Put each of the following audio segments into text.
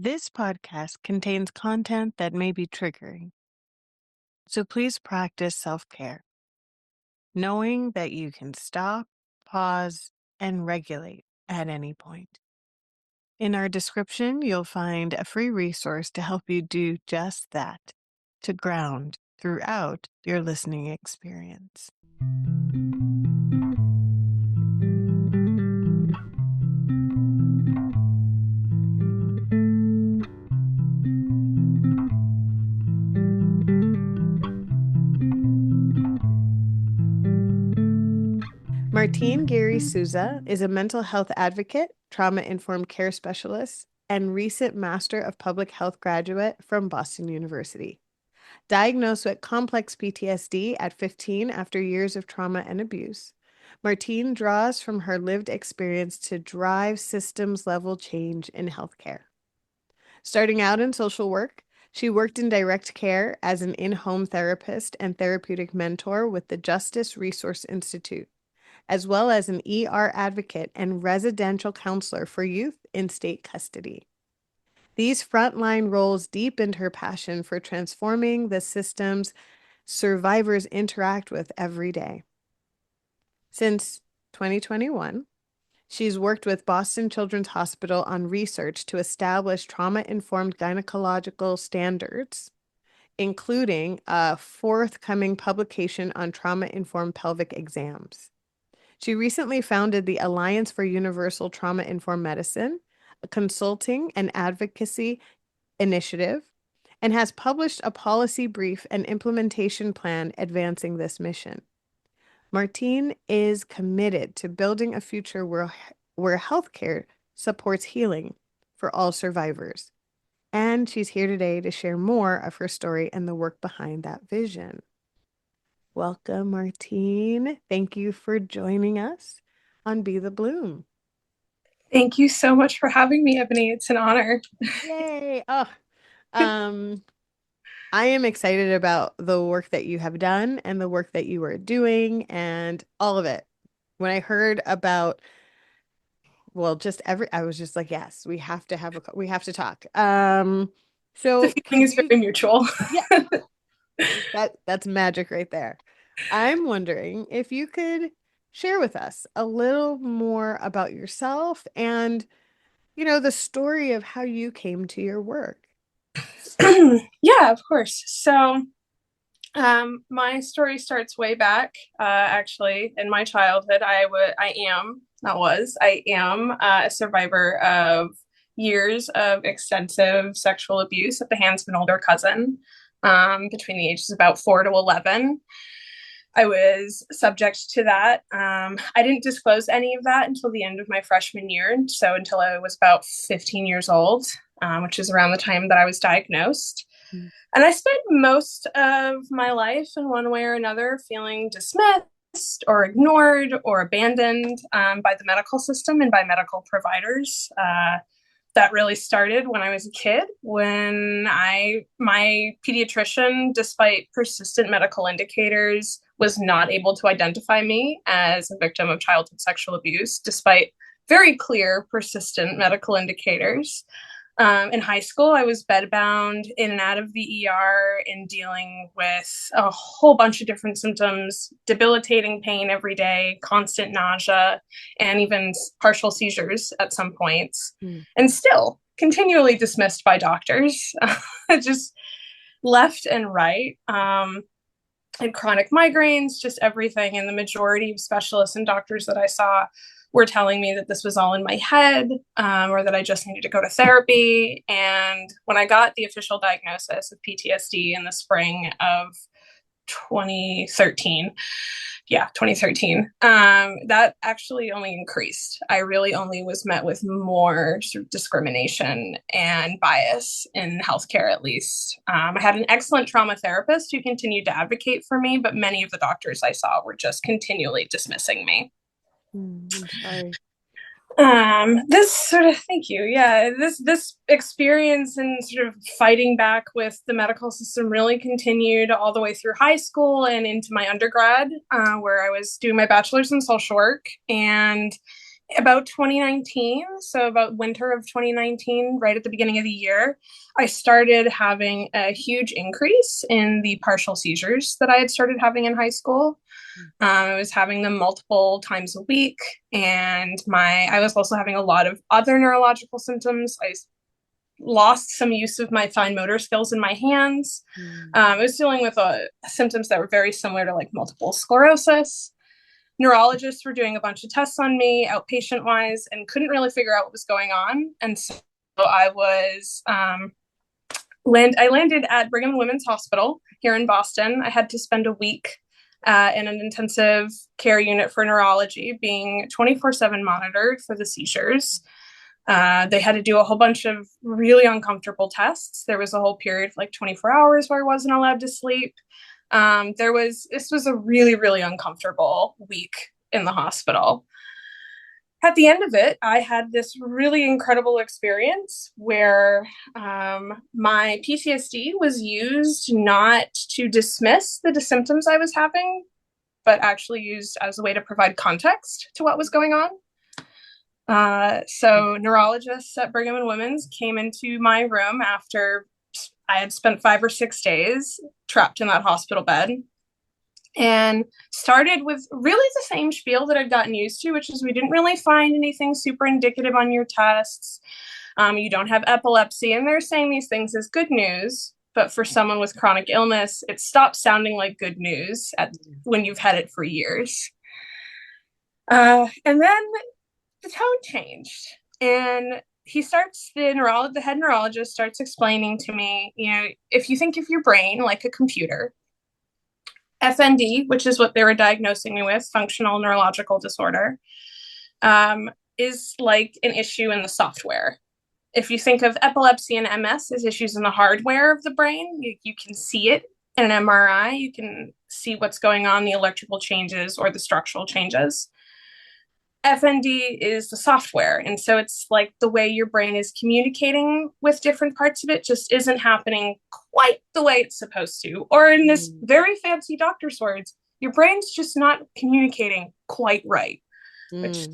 This podcast contains content that may be triggering, so please practice self-care, knowing that you can stop, pause, and regulate at any point. In our description, you'll find a free resource to help you do just that, to ground throughout your listening experience. Martine Gary Souza is a mental health advocate, trauma-informed care specialist, and recent Master of Public Health graduate from Boston University. Diagnosed with complex PTSD at 15 after years of trauma and abuse, Martine draws from her lived experience to drive systems-level change in healthcare. Starting out in social work, she worked in direct care as an in-home therapist and therapeutic mentor with the Justice Resource Institute, as well as an ER advocate and residential counselor for youth in state custody. These frontline roles deepened her passion for transforming the systems survivors interact with every day. Since 2021, she's worked with Boston Children's Hospital on research to establish trauma-informed gynecological standards, including a forthcoming publication on trauma-informed pelvic exams. She recently founded the Alliance for Universal Trauma-Informed Medicine, a consulting and advocacy initiative, and has published a policy brief and implementation plan advancing this mission. Martine is committed to building a future where healthcare supports healing for all survivors. And she's here today to share more of her story and the work behind that vision. Welcome, Martine. Thank you for joining us on Be the Bloom. Thank you so much for having me, Ebony. It's an honor. Yay. Oh, I am excited about the work that you have done and the work that you are doing and all of it. When I heard about, well, I was just like, yes, we have to talk. So The feeling is very mutual. Yeah, that's magic right there. I'm wondering if you could share with us a little more about yourself and, the story of how you came to your work. Yeah, of course. So, my story starts way back, actually, in my childhood. I am a survivor of years of extensive sexual abuse at the hands of an older cousin, between the ages of about 4 to 11. I was subject to that. I didn't disclose any of that until the end of my freshman year. So until I was about 15 years old, which is around the time that I was diagnosed. Mm. And I spent most of my life in one way or another feeling dismissed or ignored or abandoned by the medical system and by medical providers. That really started when I was a kid, when my pediatrician, despite persistent medical indicators, was not able to identify me as a victim of childhood sexual abuse, despite very clear, persistent medical indicators. In high school, I was bedbound in and out of the ER and dealing with a whole bunch of different symptoms, debilitating pain every day, constant nausea, and even partial seizures at some points, and still continually dismissed by doctors, just left and right. And chronic migraines, just everything. And the majority of specialists and doctors that I saw were telling me that this was all in my head, or that I just needed to go to therapy. And when I got the official diagnosis of PTSD in the spring of 2013, that actually only increased. I really only was met with more sort of discrimination and bias in healthcare, at least. I had an excellent trauma therapist who continued to advocate for me, but many of the doctors I saw were just continually dismissing me. I'm sorry. Thank you. Yeah, this experience and sort of fighting back with the medical system really continued all the way through high school and into my undergrad, where I was doing my bachelor's in social work. And about 2019, so about winter of 2019, right at the beginning of the year, I started having a huge increase in the partial seizures that I had started having in high school. I was having them multiple times a week, and I was also having a lot of other neurological symptoms. I lost some use of my fine motor skills in my hands. I was dealing with symptoms that were very similar to like multiple sclerosis. Neurologists were doing a bunch of tests on me outpatient wise and couldn't really figure out what was going on. And so I landed at Brigham and Women's Hospital here in Boston. I had to spend a week in an intensive care unit for neurology, being 24/7 monitored for the seizures. They had to do a whole bunch of really uncomfortable tests. There was a whole period of like 24 hours where I wasn't allowed to sleep. This was a really, really uncomfortable week in the hospital. At the end of it, I had this really incredible experience where my PTSD was used not to dismiss the symptoms I was having, but actually used as a way to provide context to what was going on. So neurologists at Brigham and Women's came into my room after I had spent 5 or 6 days trapped in that hospital bed and started with really the same spiel that I'd gotten used to, which is we didn't really find anything super indicative on your tests. You don't have epilepsy. And they're saying these things as good news. But for someone with chronic illness, it stops sounding like good news when you've had it for years. And then the tone changed. And the head neurologist starts explaining to me, if you think of your brain like a computer, FND, which is what they were diagnosing me with, functional neurological disorder, is like an issue in the software. If you think of epilepsy and MS as issues in the hardware of the brain, you can see it in an MRI. You can see what's going on, the electrical changes or the structural changes. FND is the software. And so it's like the way your brain is communicating with different parts of it just isn't happening quite the way it's supposed to. Or in this very fancy doctor's words, your brain's just not communicating quite right. Which,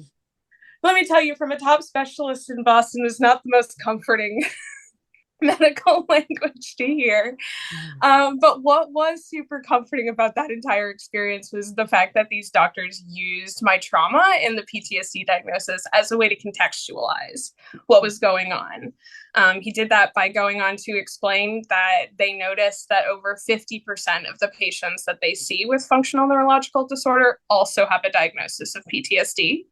let me tell you, from a top specialist in Boston, is not the most comforting medical language to hear. But what was super comforting about that entire experience was the fact that these doctors used my trauma and the PTSD diagnosis as a way to contextualize what was going on. He did that by going on to explain that they noticed that over 50% of the patients that they see with functional neurological disorder also have a diagnosis of PTSD.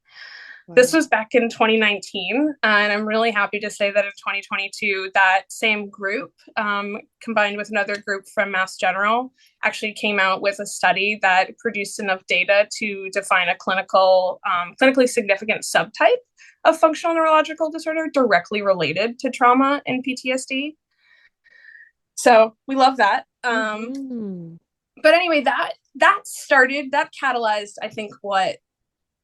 Wow. This was back in 2019, and I'm really happy to say that in 2022, that same group, combined with another group from Mass General, actually came out with a study that produced enough data to define a clinically significant subtype of functional neurological disorder directly related to trauma and PTSD. So we love that. But anyway, that catalyzed, I think, what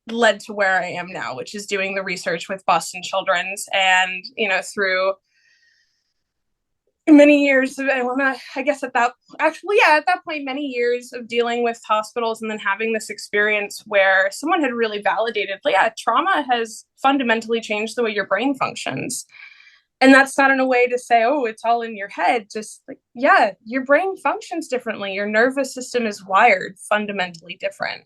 led to where I am now, which is doing the research with Boston Children's. And, through many years of, at that point, many years of dealing with hospitals and then having this experience where someone had really validated, trauma has fundamentally changed the way your brain functions. And that's not in a way to say, oh, it's all in your head. Just your brain functions differently. Your nervous system is wired fundamentally different.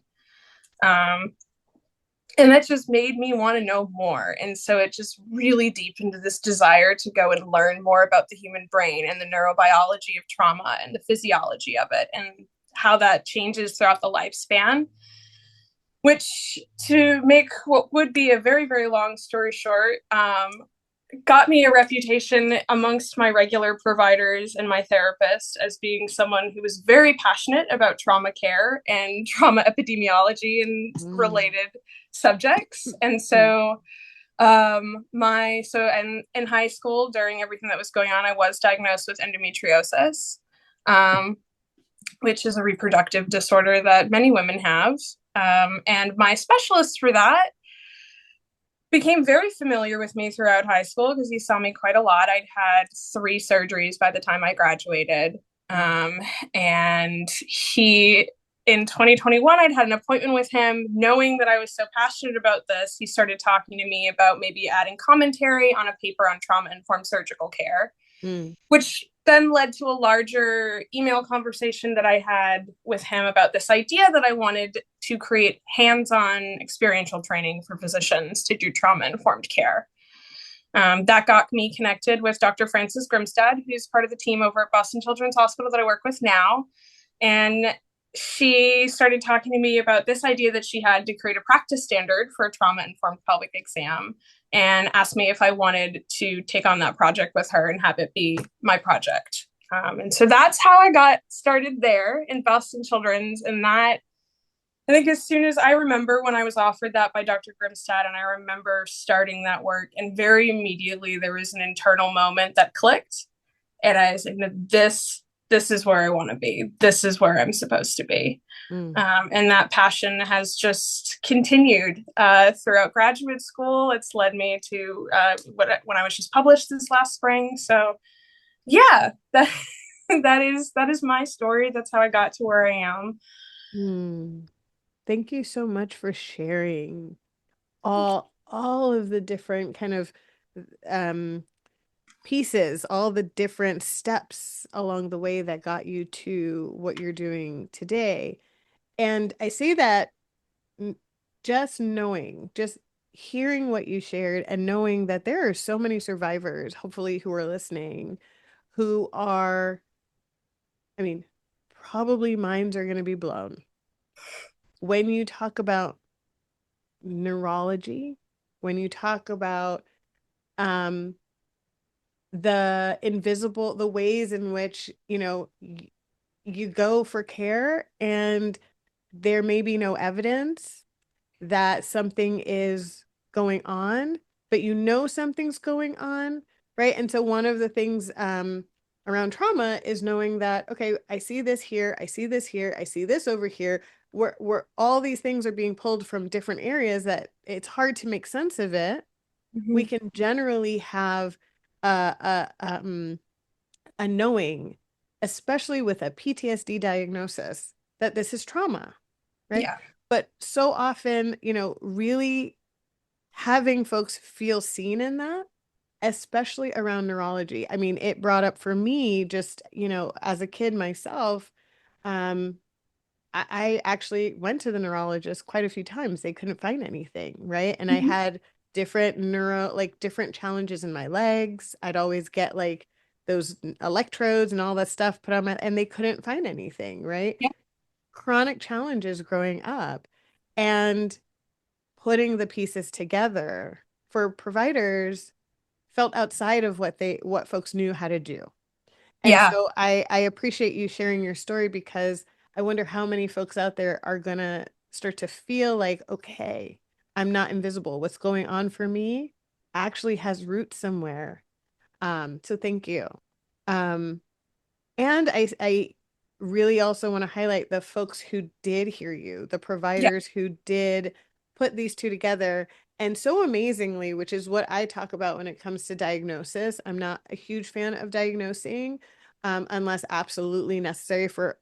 And that just made me want to know more. And so it just really deepened this desire to go and learn more about the human brain and the neurobiology of trauma and the physiology of it and how that changes throughout the lifespan. Which, to make what would be a very, very long story short, got me a reputation amongst my regular providers and my therapist as being someone who was very passionate about trauma care and trauma epidemiology and related subjects. And so in high school, during everything that was going on, I was diagnosed with endometriosis, which is a reproductive disorder that many women have. And my specialist for that became very familiar with me throughout high school because he saw me quite a lot. I'd had 3 surgeries by the time I graduated. And he in 2021, I'd had an appointment with him. Knowing that I was so passionate about this, he started talking to me about maybe adding commentary on a paper on trauma informed surgical care, Mm, which then led to a larger email conversation that I had with him about this idea that I wanted to create hands on experiential training for physicians to do trauma informed care. That got me connected with Dr. Frances Grimstad, who's part of the team over at Boston Children's Hospital that I work with now. And she started talking to me about this idea that she had to create a practice standard for a trauma informed pelvic exam, and asked me if I wanted to take on that project with her and have it be my project. And so that's how I got started there in Boston Children's. And that, I think, as soon as I remember when I was offered that by Dr. Grimstad, and I remember starting that work, and very immediately there was an internal moment that clicked, and I was like, this is where I want to be. This is where I'm supposed to be. mm. And that passion has just continued throughout graduate school. It's led me to when I was just published this last spring. So yeah, that is my story. That's how I got to where I am. Mm. Thank you so much for sharing all of the different kind of um pieces, all the different steps along the way that got you to what you're doing today. And I say that just knowing, just hearing what you shared and knowing that there are so many survivors, hopefully, who are listening, who are, I mean, probably minds are going to be blown. When you talk about neurology, when you talk about um, the ways in which, you go for care and there may be no evidence that something is going on, but you know something's going on, right? And so one of the things around trauma is knowing that, okay, I see this here, I see this here, I see this over here, where all these things are being pulled from different areas that it's hard to make sense of it. We Mm-hmm. can generally have a knowing, especially with a PTSD diagnosis, that this is trauma, right? Yeah. But so often, really having folks feel seen in that, especially around neurology. I mean, it brought up for me just, as a kid myself, um, I actually went to the neurologist quite a few times. They couldn't find anything, right? And I Mm-hmm. had different challenges in my legs. I'd always get like those electrodes and all that stuff put on my, and they couldn't find anything, right? Yeah. Chronic challenges growing up. And putting the pieces together for providers felt outside of what folks knew how to do. And Yeah. so I appreciate you sharing your story because I wonder how many folks out there are gonna start to feel like, okay, I'm not invisible. What's going on for me actually has roots somewhere. So thank you. Um, and I really also want to highlight the folks who did hear you, the Yeah. providers who did put these two together. And so amazingly, which is what I talk about when it comes to diagnosis. I'm not a huge fan of diagnosing, unless absolutely necessary for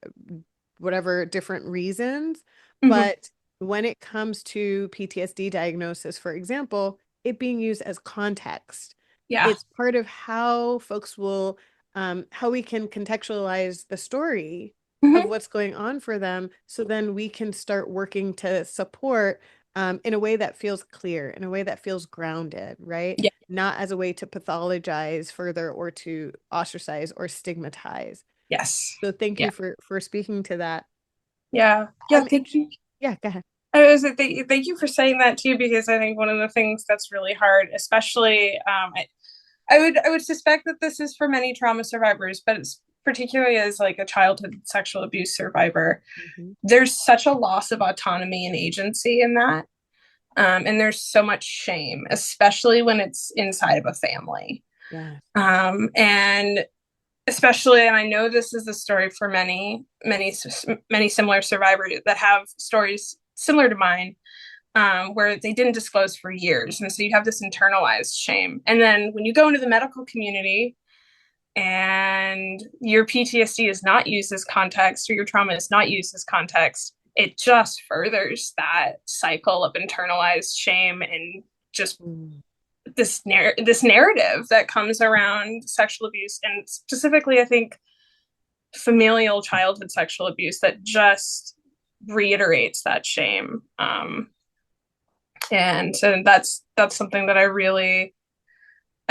whatever different reasons. Mm-hmm. But when it comes to PTSD diagnosis, for example, it being used as context, Yeah. it's part of how folks will how we can contextualize the story of Mm-hmm. what's going on for them. So then we can start working to support in a way that feels clear, in a way that feels grounded, right? Yeah. Not as a way to pathologize further or to ostracize or stigmatize. Yes. So thank Yeah. you for speaking to that. Yeah. Yeah. Um, Thank you. yeah, go ahead. I was thank you for saying that too, because I think one of the things that's really hard, especially I would suspect that this is for many trauma survivors, but it's particularly as like a childhood sexual abuse survivor. Mhm. There's such a loss of autonomy and agency in that. And there's so much shame, especially when it's inside of a family. Yes. And especially, and I know this is the story for many similar survivors that have stories similar to mine, where they didn't disclose for years. And so you have this internalized shame. And then when you go into the medical community, and your PTSD is not used as context or your trauma is not used as context, it just furthers that cycle of internalized shame and just Mm. this narrative that comes around sexual abuse, and specifically I think familial childhood sexual abuse, that just reiterates that shame. And so that's something that I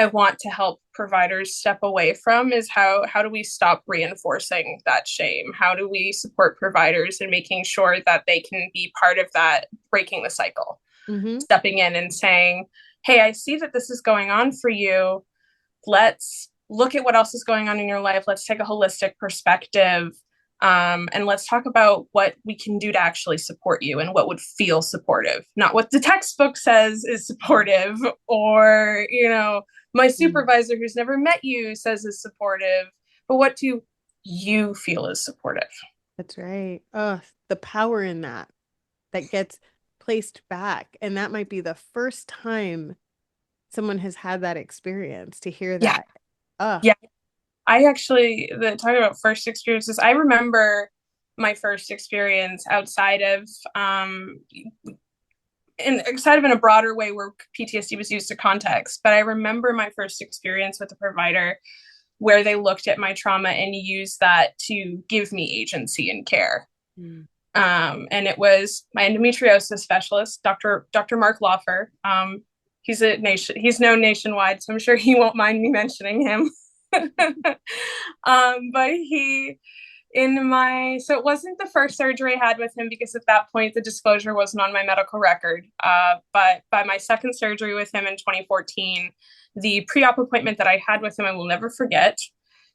want to help providers step away from, is how do we stop reinforcing that shame? How do we support providers in making sure that they can be part of that, breaking the cycle, Mm-hmm. stepping in and saying, hey, I see that this is going on for you. Let's look at what else is going on in your life. Let's take a holistic perspective. And let's talk about what we can do to actually support you and what would feel supportive, not what the textbook says is supportive, or, my Mm. supervisor who's never met you says is supportive, but what do you feel is supportive? That's right. Oh, the power in that gets placed back. And that might be the first time someone has had that experience to hear Yeah. that. Oh, Yeah. I actually, talking about first experiences, I remember my first experience outside of in a broader way where PTSD was used to context. But I remember my first experience with a provider where they looked at my trauma and used that to give me agency and care. mm. And it was my endometriosis specialist, Dr. Mark Lawfer. He's known nationwide, so I'm sure he won't mind me mentioning him. But so it wasn't the first surgery I had with him, because at that point the disclosure wasn't on my medical record. But by my second surgery with him in 2014, the pre-op appointment that I had with him, I will never forget.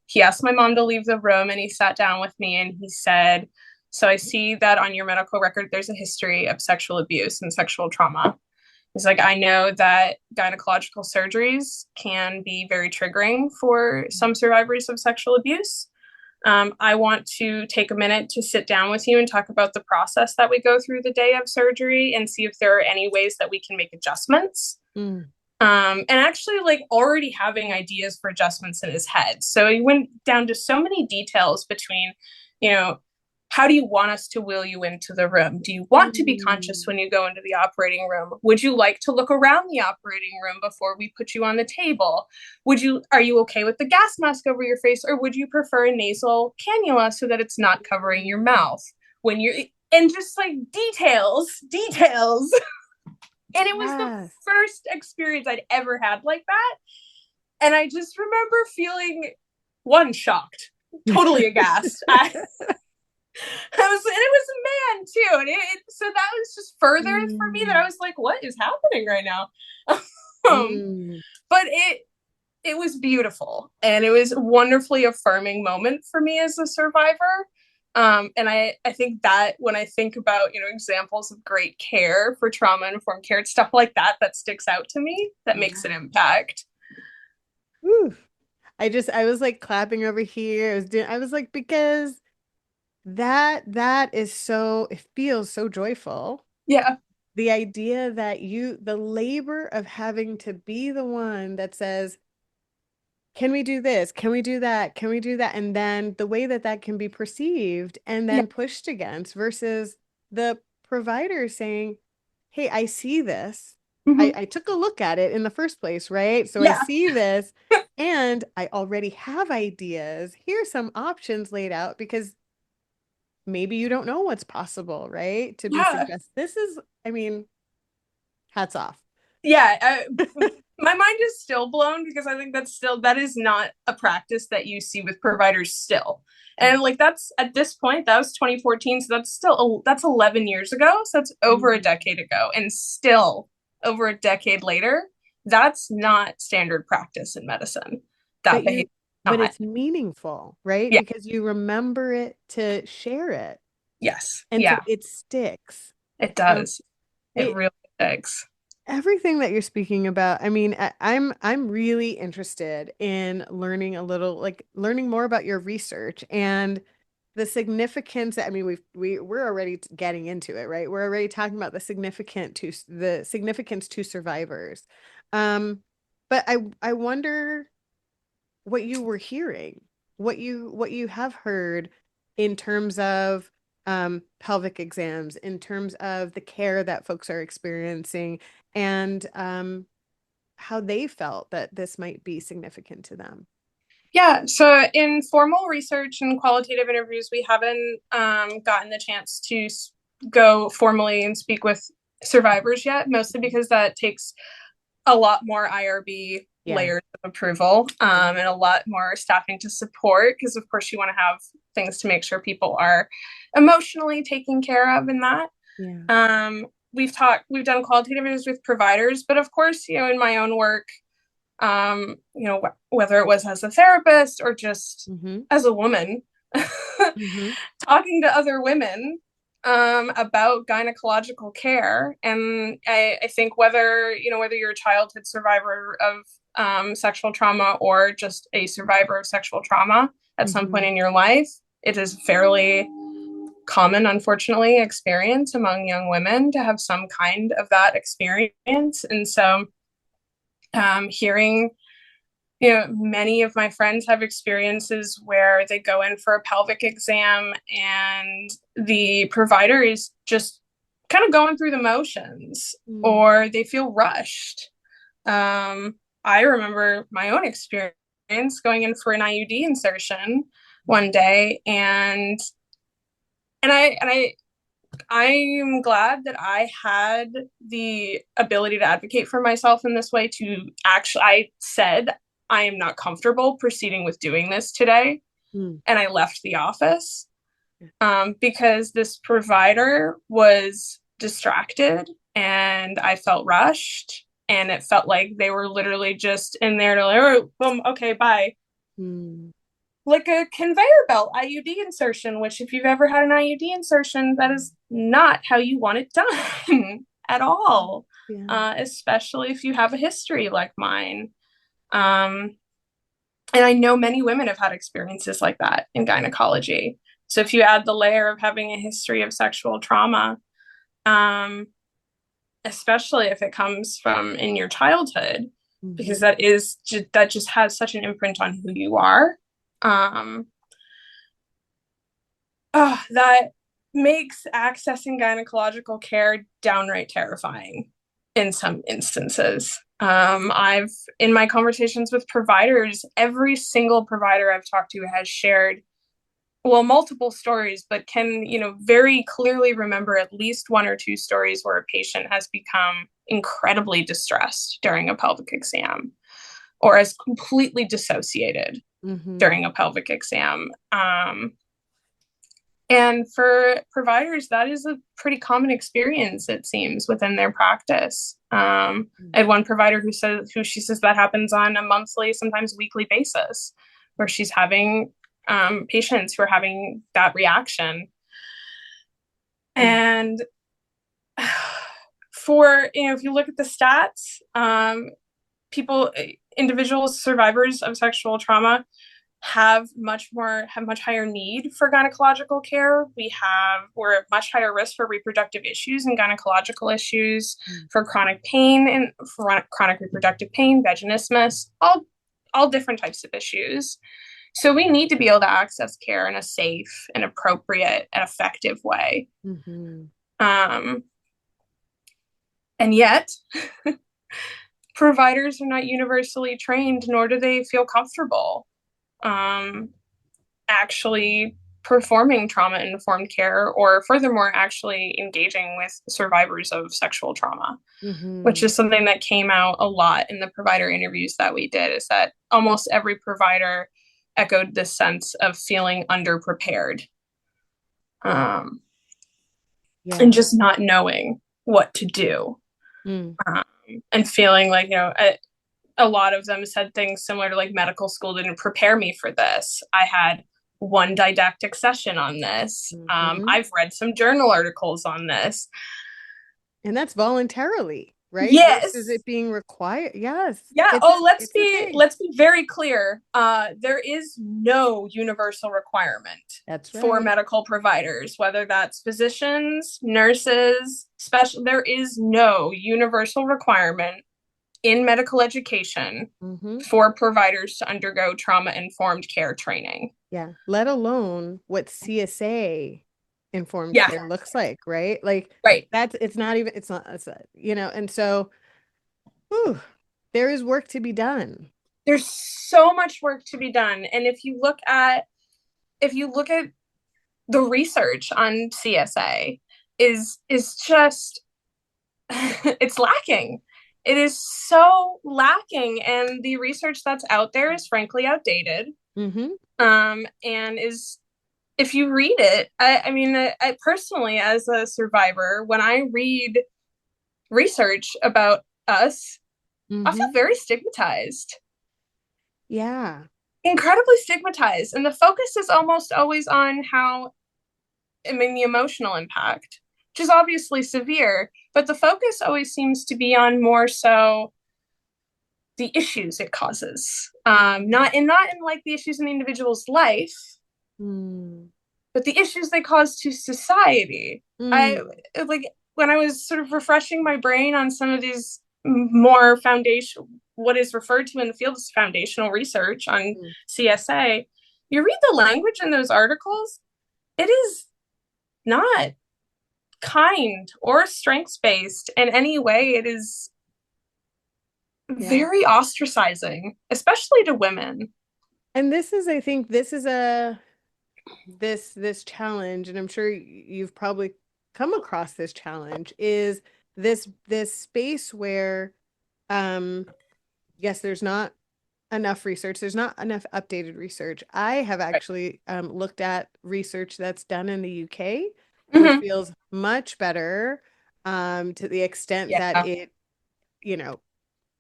He asked my mom to leave the room and he sat down with me and he said, so I see that on your medical record there's a history of sexual abuse and sexual trauma. He's like, I know that gynecological surgeries can be very triggering for some survivors of sexual abuse. I want to take a minute to sit down with you and talk about the process that we go through the day of surgery and see if there are any ways that we can make adjustments. Mm. And actually, like, already having ideas for adjustments in his head. So he went down to so many details between, you know, how do you want us to wheel you into the room? Do you want to be conscious Mm. when you go into the operating room? Would you like to look around the operating room before we put you on the table? Are you okay with the gas mask over your face, or would you prefer a nasal cannula so that it's not covering your mouth when you're, and just like details. And it was the Yes. first experience I'd ever had like that. And I just remember feeling, one, shocked, totally aghast. And it was a man too, and so that was just further for me that I Mm. was like, what is happening right now? Mm. But it was beautiful, and it was a wonderfully affirming moment for me as a survivor. And I think that when I think about, examples of great care for trauma informed care, stuff like that sticks out to me, that makes an Yeah. impact. Whew. I was like clapping over here. I was like, because that is so, it feels so joyful. Yeah, The idea that the labor of having to be the one that says, can we do this? Can we do that? Can we do that? And then the way that that can be perceived and yeah, then pushed against versus the provider saying, hey, I see this. mm-hmm. I took a look at it in the first place, right? So I Yeah, see this and I already have ideas. Here's some options laid out because maybe you don't know what's possible, right? To be yeah. suggested. This is, I mean, hats off. Yeah, my mind is still blown, because I think that is not a practice that you see with providers still. And like, that's, at this point, that was 2014, so that's 11 years ago, so that's over a Mhm. decade ago, and still over a decade later, that's not standard practice in medicine. But That behavior you, is but not. it's meaningful, right? Yeah. Because you remember it to share it. Yes. And so Yeah. it sticks. It Um, does. It it really does. everything that you're speaking about, I mean, I'm really interested in learning a little, like learning more about your research and the significance. I mean, we're already getting into it, right? We're already talking about the significance to survivors. Um, but I wonder what you were hearing, what you have heard in terms of pelvic exams, in terms of the care that folks are experiencing, and how they felt that this might be significant to them. Yeah, so in formal research and qualitative interviews, we haven't gotten the chance to go formally and speak with survivors yet, mostly because that takes a lot more IRB Yeah. layers of approval, and a lot more staffing to support, because of course you want to have things to make sure people are emotionally taken care of in that. Yeah. We've done qualitative interviews with providers, but of course, in my own work, whether it was as a therapist or just Mm-hmm. as a woman, Mm-hmm. talking to other women about gynecological care. And I think whether you're a childhood survivor of sexual trauma or just a survivor of sexual trauma at some point Mm-hmm. in your life, it is fairly common, unfortunately, experience among young women to have some kind of that experience. And so hearing many of my friends have experiences where they go in for a pelvic exam and the provider is just kind of going through the motions, Mm. or they feel rushed. I remember my own experience going in for an IUD insertion one day, and I am glad that I had the ability to advocate for myself in this way. I said, I am not comfortable proceeding with doing this today. Mm. And I left the office because this provider was distracted and I felt rushed. And it felt like they were literally just in there to like, oh, boom, okay, bye. Mm. Like a conveyor belt IUD insertion, which if you've ever had an IUD insertion, that is not how you want it done at all, Yeah. especially if you have a history like mine. And I know many women have had experiences like that in gynecology. So if you add the layer of having a history of sexual trauma, um, especially if it comes from in your childhood, because Mm-hmm. that just has such an imprint on who you are. Um, that makes accessing gynecological care downright terrifying in some instances. I've, in my conversations with providers, every single provider I've talked to has shared, well, multiple stories, but can, very clearly remember at least one or two stories where a patient has become incredibly distressed during a pelvic exam or has completely dissociated Mm-hmm. during a pelvic exam. And for providers, that is a pretty common experience, it seems, within their practice. I had one provider who she says that happens on a monthly, sometimes weekly basis, where she's having patients who are having that reaction. Mm. And for, if you look at the stats, people, individuals, survivors of sexual trauma have much higher need for gynecological care. We're at much higher risk for reproductive issues and gynecological issues, Mm. for chronic pain and for chronic reproductive pain, vaginismus, all different types of issues. So we need to be able to access care in a safe and appropriate and effective way. Mm-hmm. Um, and yet, providers are not universally trained, nor do they feel comfortable um, actually performing trauma informed care, or furthermore actually engaging with survivors of sexual trauma, which Mm-hmm. is something that came out a lot in the provider interviews that we did, is that almost every provider echoed this sense of feeling underprepared, Yeah. um, Yeah. and just not knowing what to do, Mm. um, and feeling like a lot of them said things similar to like medical school didn't prepare me for this. I had one didactic session on this. Mm-hmm. I've read some journal articles on this. And that's voluntarily, right? Versus Yes. it being required. Yes. Yeah. It's Oh, let's a be thing. let's be very clear. There is no universal requirement That's for right. medical providers, whether that's physicians, nurses, special. There is no universal requirement in medical education Mm-hmm. for providers to undergo trauma-informed care training. Yeah. Let alone what CSA informed Yeah, care looks like, right? Like right. it's not even, and so, whew, there is work to be done. There's so much work to be done. And if you look at the research on CSA is just it's lacking. It is so lacking, and the research that's out there is frankly outdated. Mm-hmm. And is if you read it, I mean, I personally, as a survivor, when I read research about us, I feel Mm-hmm. very stigmatized, Yeah. incredibly stigmatized. And the focus is almost always on how, I mean, the emotional impact, which is obviously severe, but the focus always seems to be on more so the issues it causes. Not in like the issues in the individual's life, Mm. but the issues they cause to society. I Mm. like when I was sort of refreshing my brain on some of these more foundation, what is referred to in the field as foundational research on Mm. CSA. You read the language in those articles, it is not kind or strengths based in any way. It is Yeah. very ostracizing, especially to women. And this is, I think, this is a this challenge, and I'm sure you've probably come across this challenge, is this space where, um, yes, there's not enough research, there's not enough updated research. I have Right. actually looked at research that's done in the UK, which Mm-hmm. feels much better, to the extent that Yeah. it, you know,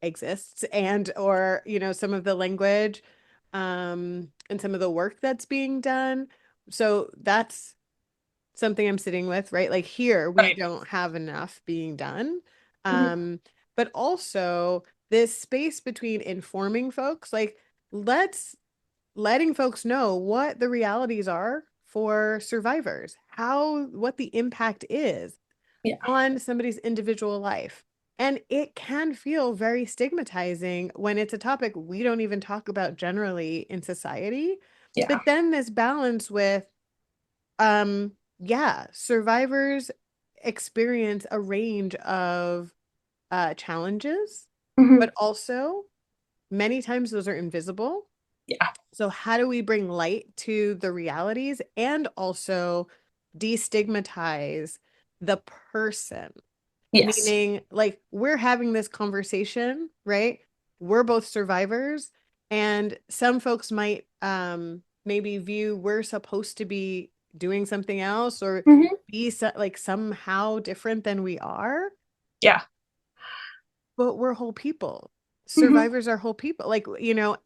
exists, and or some of the language, and some of the work that's being done. So that's something I'm sitting with, right? Like here we Right. don't have enough being done. Mm-hmm. um but also this space between informing folks, like letting folks know what the realities are for survivors, what the impact is Yeah. on somebody's individual life. And it can feel very stigmatizing when it's a topic we don't even talk about generally in society. Yeah. But then this balance with, yeah, survivors experience a range of challenges, Mm-hmm. but also many times those are invisible. Yeah. So how do we bring light to the realities and also destigmatize the person? Yes. Meaning, like, we're having this conversation, right? We're both survivors, and some folks might maybe view we're supposed to be doing something else, or Mm-hmm. be like somehow different than we are, Yeah. but we're whole people. Mm-hmm. Survivors are whole people, like,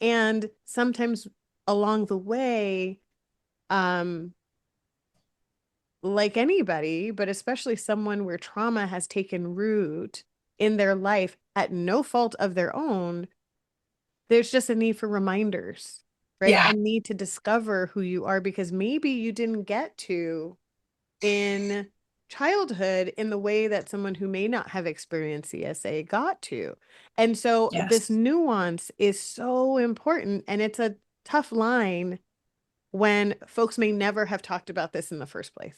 and sometimes along the way, um like anybody, but especially someone where trauma has taken root in their life at no fault of their own, there's just a need for reminders, right? Yeah. A need to discover who you are, because maybe you didn't get to in childhood in the way that someone who may not have experienced CSA got to. And so this Yes. nuance is so important, and it's a tough line when folks may never have talked about this in the first place.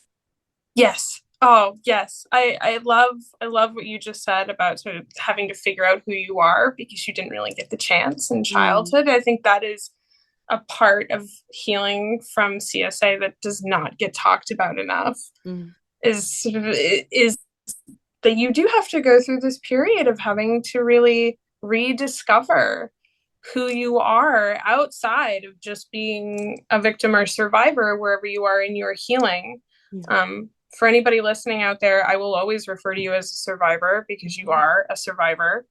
Yes. Oh, yes. I love what you just said about sort of having to figure out who you are because you didn't really get the chance in Mm, childhood. I think that is a part of healing from CSA that does not get talked about enough. mm, Is that you do have to go through this period of having to really rediscover who you are outside of just being a victim or survivor wherever you are in your healing. yeah. For anybody listening out there, I will always refer to you as a survivor because you are a survivor.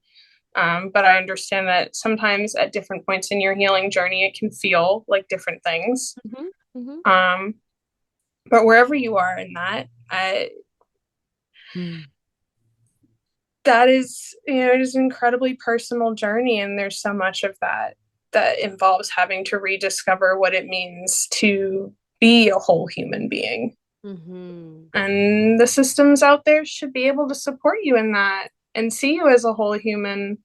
But I understand that sometimes at different points in your healing journey, it can feel like different things. Mhm, mhm. Um, but wherever you are in that, Mm, that is, it is an incredibly personal journey, and there's so much of that that involves having to rediscover what it means to be a whole human being. mhm. And the systems out there should be able to support you in that and see you as a whole human.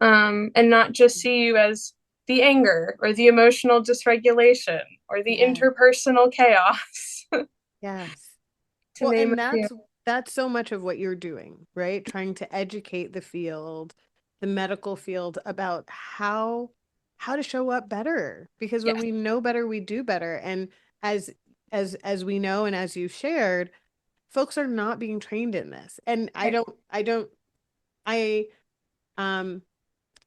and not just see you as the anger or the emotional dysregulation or the Yeah. interpersonal chaos, Yes. to Well, name and a few. that's so much of what you're doing, right? Trying to educate the field, the medical field about how to show up better. Because when Yes. we know better, we do better. And as as we know and as you shared, folks are not being trained in this. And Right. I um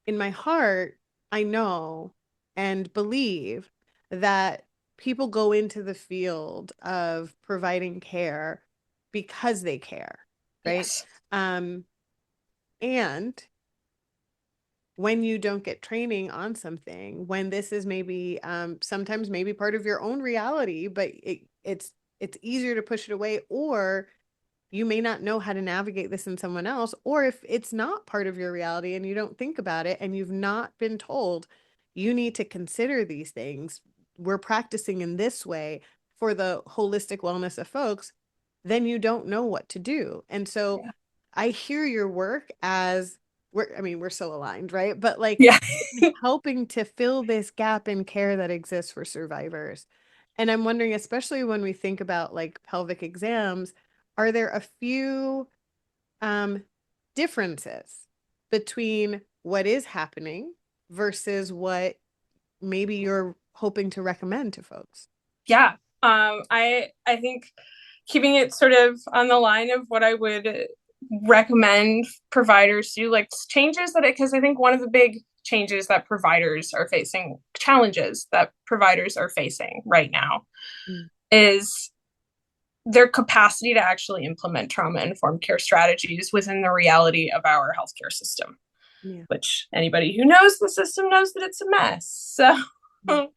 in my heart, I know and believe that people go into the field of providing care because they care, right? Yes. Um, and when you don't get training on something, when this is maybe sometimes maybe part of your own reality, but it's easier to push it away, or you may not know how to navigate this in someone else, or if it's not part of your reality and you don't think about it and you've not been told you need to consider these things, we're practicing in this way for the holistic wellness of folks, then you don't know what to do. And so Yeah. I hear your work as I mean, we're so aligned, right? But like Yeah. helping to fill this gap in care that exists for survivors. And I'm wondering, especially when we think about like pelvic exams, are there a few um, differences between what is happening versus what maybe you're hoping to recommend to folks? Yeah. I think keeping it sort of on the line of what I would recommend providers do, like changes that because I think one of the big changes that providers are facing, challenges that providers are facing right now, Mm, is their capacity to actually implement trauma informed care strategies within the reality of our healthcare system, yeah. which anybody who knows the system knows that it's a mess. Mm,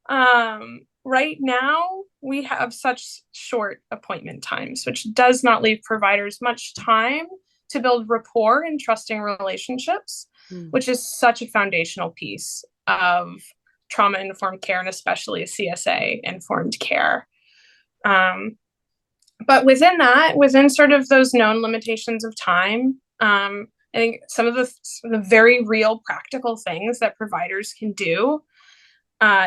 So right now, we have such short appointment times, which does not leave providers much time to build rapport and trusting relationships, mm, which is such a foundational piece of trauma informed care and especially CSA informed care. Um, but within that, within sort of those known limitations of time, I think some of the very real practical things that providers can do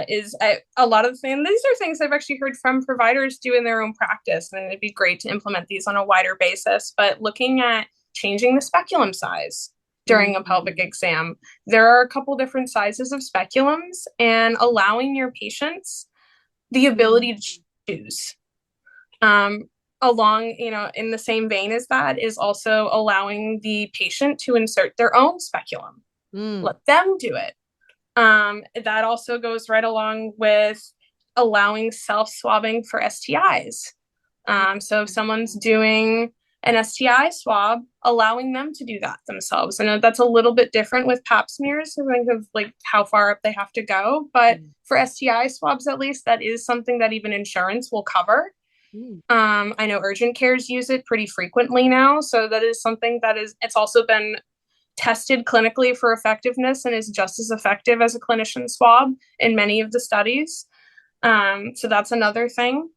is a lot of the things. These are things I've actually heard from providers do in their own practice, and it'd be great to implement these on a wider basis. But looking at changing the speculum size during a pelvic mm, exam, there are a couple different sizes of speculums, and allowing your patients the mm, ability to choose. Um, Along, in the same vein as that is also allowing the patient to insert their own speculum. mm, Let them do it. That also goes right along with allowing self swabbing for STIs. So if someone's doing an STI swab, allowing them to do that themselves. I know that's a little bit different with pap smears. I think of like how far up they have to go, but mm, for STI swabs, at least, that is something that even insurance will cover. mm, I know urgent cares use it pretty frequently now, so that is something that it's also been tested clinically for effectiveness and is just as effective as a clinician swab in many of the studies. So that's another thing.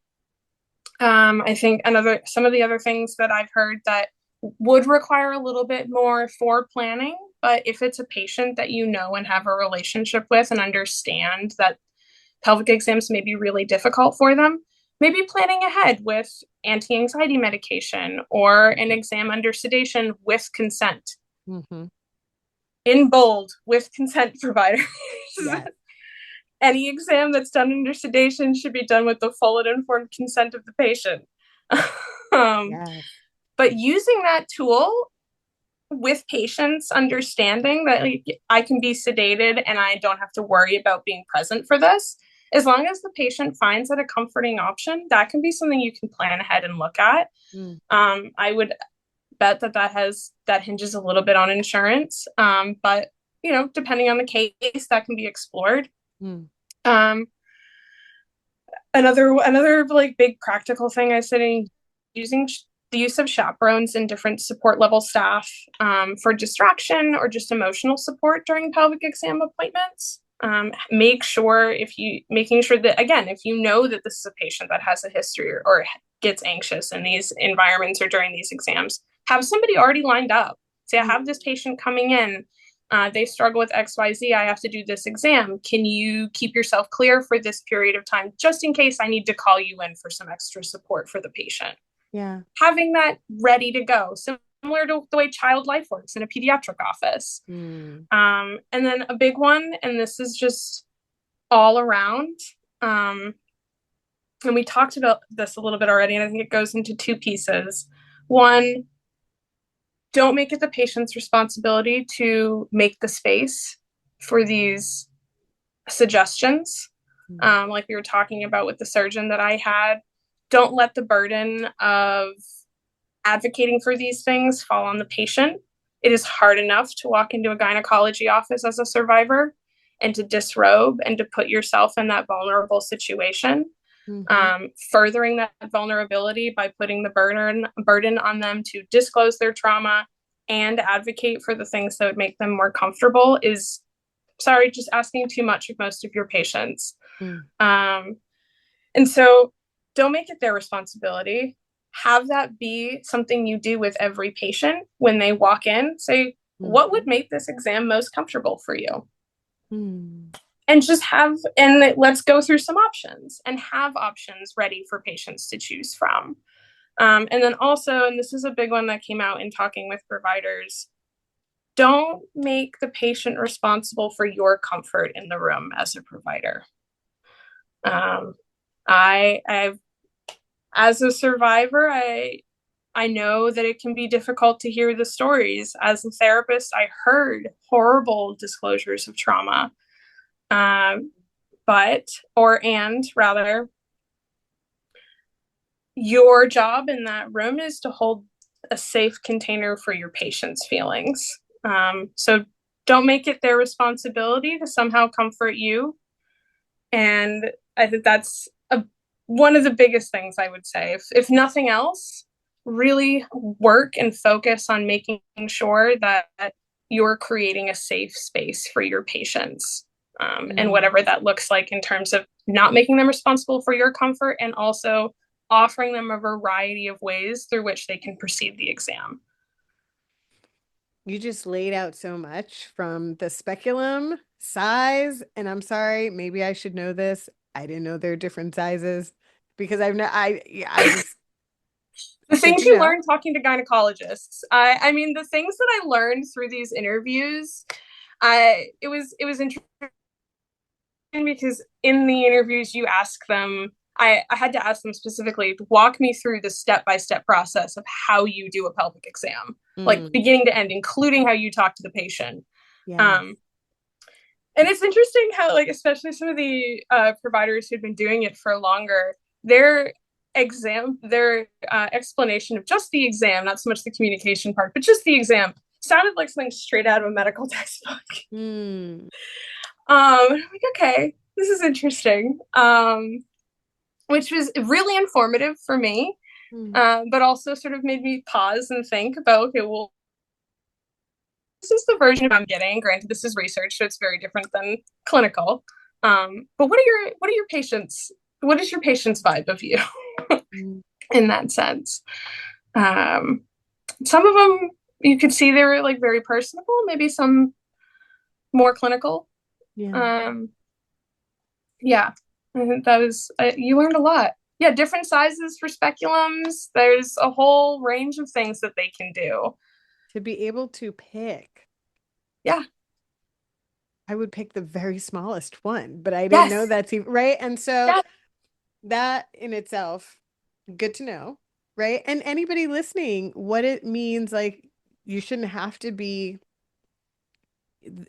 I think some of the other things that I've heard that would require a little bit more for planning, but if it's a patient that you know and have a relationship with and understand that pelvic exams may be really difficult for them, maybe planning ahead with anti-anxiety medication or an exam under sedation with consent, mhm. in bold, with consent providers. Yes. Any exam that's done under sedation should be done with the full and informed consent of the patient. um, Yes. but using that tool with patients, understanding that like, I can be sedated and I don't have to worry about being present for this. As long as the patient finds it a comforting option, that can be something you can plan ahead and look at. Mm, I would bet that hinges a little bit on insurance, but depending on the case, that can be explored. mm, Um, another like big practical thing I said in using the use of chaperones and different support level staff for distraction or just emotional support during pelvic exam appointments. Make sure making sure that again, if you know that this is a patient that has a history or gets anxious in these environments or during these exams, have somebody already lined up. Say, I have this mm, patient coming in. They struggle with XYZ. I have to do this exam. Can you keep yourself clear for this period of time, just in case I need to call you in for some extra support for the patient? Yeah. Having that ready to go, similar to the way child life works in a pediatric office. Mm. And then a big one, and this is just all around. And we talked about this a little bit already, and I think it goes into two pieces. One, don't make it the patient's responsibility to make the space for these suggestions. Mm. Like we were talking about with the surgeon that I had, don't let the burden of advocating for these things fall on the patient. It is hard enough to walk into a gynecology office as a survivor and to disrobe and to put yourself in that vulnerable situation. Mm-hmm. Furthering that vulnerability by putting the burden on them to disclose their trauma and advocate for the things that would make them more comfortable is, sorry, just asking too much of most of your patients. Mm. And so don't make it their responsibility. Have that be something you do with every patient when they walk in. Say, what would Mm-hmm. make this exam most comfortable for you? Mm. And just have, and let's go through some options and have options ready for patients to choose from. And then also, and this is a big one that came out in talking with providers, don't make the patient responsible for your comfort in the room as a provider. Um, I've, as a survivor, I know that it can be difficult to hear the stories. As a therapist, I heard horrible disclosures of trauma. Um, and rather, your job in that room is to hold a safe container for your patient's feelings. So don't make it their responsibility to somehow comfort you. And I think that's one of the biggest things I would say. If nothing else, really work and focus on making sure that you're creating a safe space for your patients. And Mm. whatever that looks like in terms of not making them responsible for your comfort and also offering them a variety of ways through which they can perceive the exam. You just laid out so much from the speculum size, and I'm sorry, maybe I should know this. I didn't know there are different sizes because I've not, yeah, I just, The good things to you know. learn talking to gynecologists. I mean, the things that I learned through these interviews, it was interesting because in the interviews you ask them, I had to ask them specifically to walk me through the step-by-step process of how you do a pelvic exam, like Mm. beginning to end, including how you talk to the patient. Yes. Um, and it's interesting how, like, especially some of the providers who've been doing it for longer, their explanation of just the exam, not so much the communication part, but just the exam, sounded like something straight out of a medical textbook. Mm. I'm like, okay, this is interesting. Which was really informative for me, Mm. but also sort of made me pause and think about, okay, well, this is the version I'm getting. Granted, this is research, so it's very different than clinical. But what are your patients? What is your patient's vibe of you Mm. in that sense? Um, some of them you could see they were like very personable, maybe some more clinical. Yeah. Um, yeah, I think that was you learned a lot. Yeah, different sizes for speculums. There's a whole range of things that they can do. To be able to pick, Yeah. I would pick the very smallest one, but I didn't know Yes. that's even right. And so Yeah. that in itself, good to know, right? And anybody listening, what it means, like, you shouldn't have to be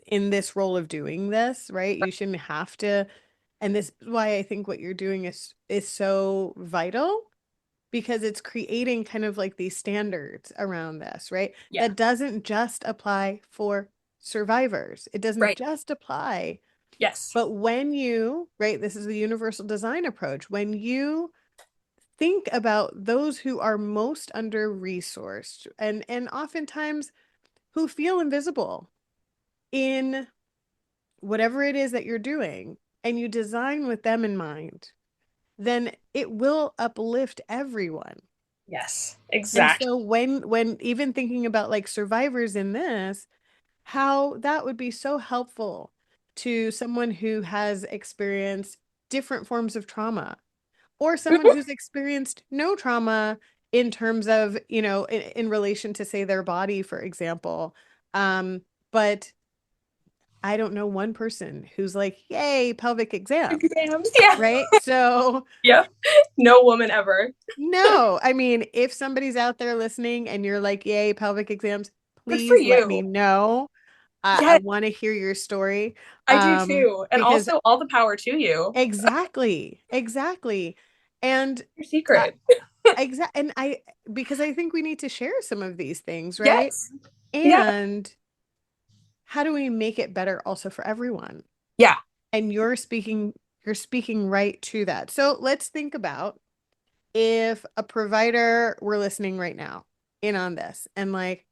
in this role of doing this, right? You shouldn't have to, and this is why I think what you're doing is so vital because it's creating kind of like these standards around this, right? Yeah. That doesn't just apply for survivors. It doesn't Right. just apply, Yes. but when you, right, this is the universal design approach. When you think about those who are most under-resourced and oftentimes who feel invisible in whatever it is that you're doing, and you design with them in mind, then it will uplift everyone. Yes. And Exactly. so when even thinking about like survivors in this, how that would be so helpful to someone who has experienced different forms of trauma or someone Mhm. who's experienced no trauma in terms of, in relation to, say, their body, for example. But I don't know one person who's like, yay, pelvic exam, Exams. Yeah. right? So, Yeah. No woman ever. no, I mean, if somebody's out there listening and you're like, yay, pelvic exams, Good for please let me you. know. I Yeah, want to hear your story. I do too. And Because also all the power to you. exactly, exactly. And Your uh, secret. and because I think we need to share some of these things, right? Yes. Yeah. And how do we make it better also for everyone? Yeah. And you're speaking right to that. So let's think about if a provider were listening right now in on this and like,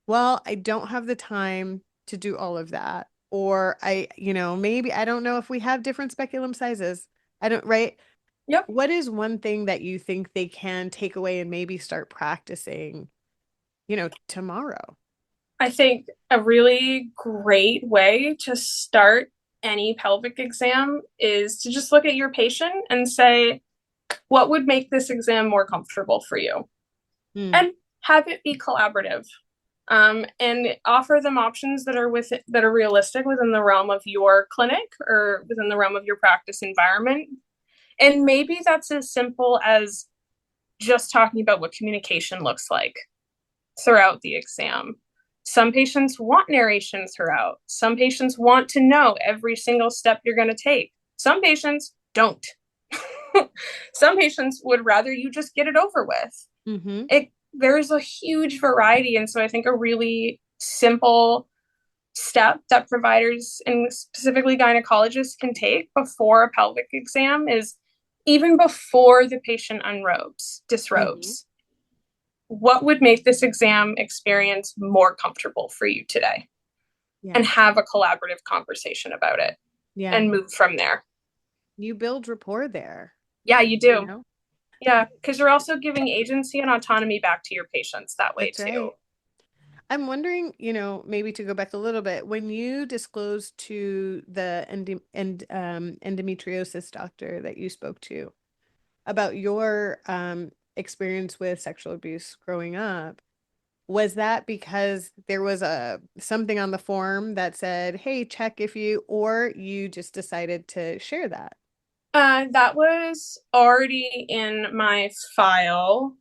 well, I don't have the time to do all of that. Or maybe I don't know if we have different speculum sizes. I don't, right? Yep. What is one thing that you think they can take away and maybe start practicing, tomorrow? I think a really great way to start any pelvic exam is to just look at your patient and say, what would make this exam more comfortable for you? Hmm. And have it be collaborative. And offer them options that are realistic within the realm of your clinic or within the realm of your practice environment. And maybe that's as simple as just talking about what communication looks like throughout the exam. Some patients want narration throughout. Some patients want to know every single step you're going to take. Some patients don't. Some patients would rather you just get it over with. Mm-hmm. There's a huge variety, and so I think a really simple step that providers and specifically gynecologists can take before a pelvic exam is even before the patient Mm-hmm. disrobes, what would make this exam experience more comfortable for you today? And Yeah. have a collaborative conversation about it Yeah. and move from there. You build rapport there, Yeah, you you do. know? Yeah, because you're also giving agency and autonomy back to your patients that way That's too. right. I'm wondering, maybe to go back a little bit, when you disclosed to the endometriosis doctor that you spoke to about your experience with sexual abuse growing up, was that because there was a something on the form that said, "Hey, check if you," or you just decided to share that? That was already in my file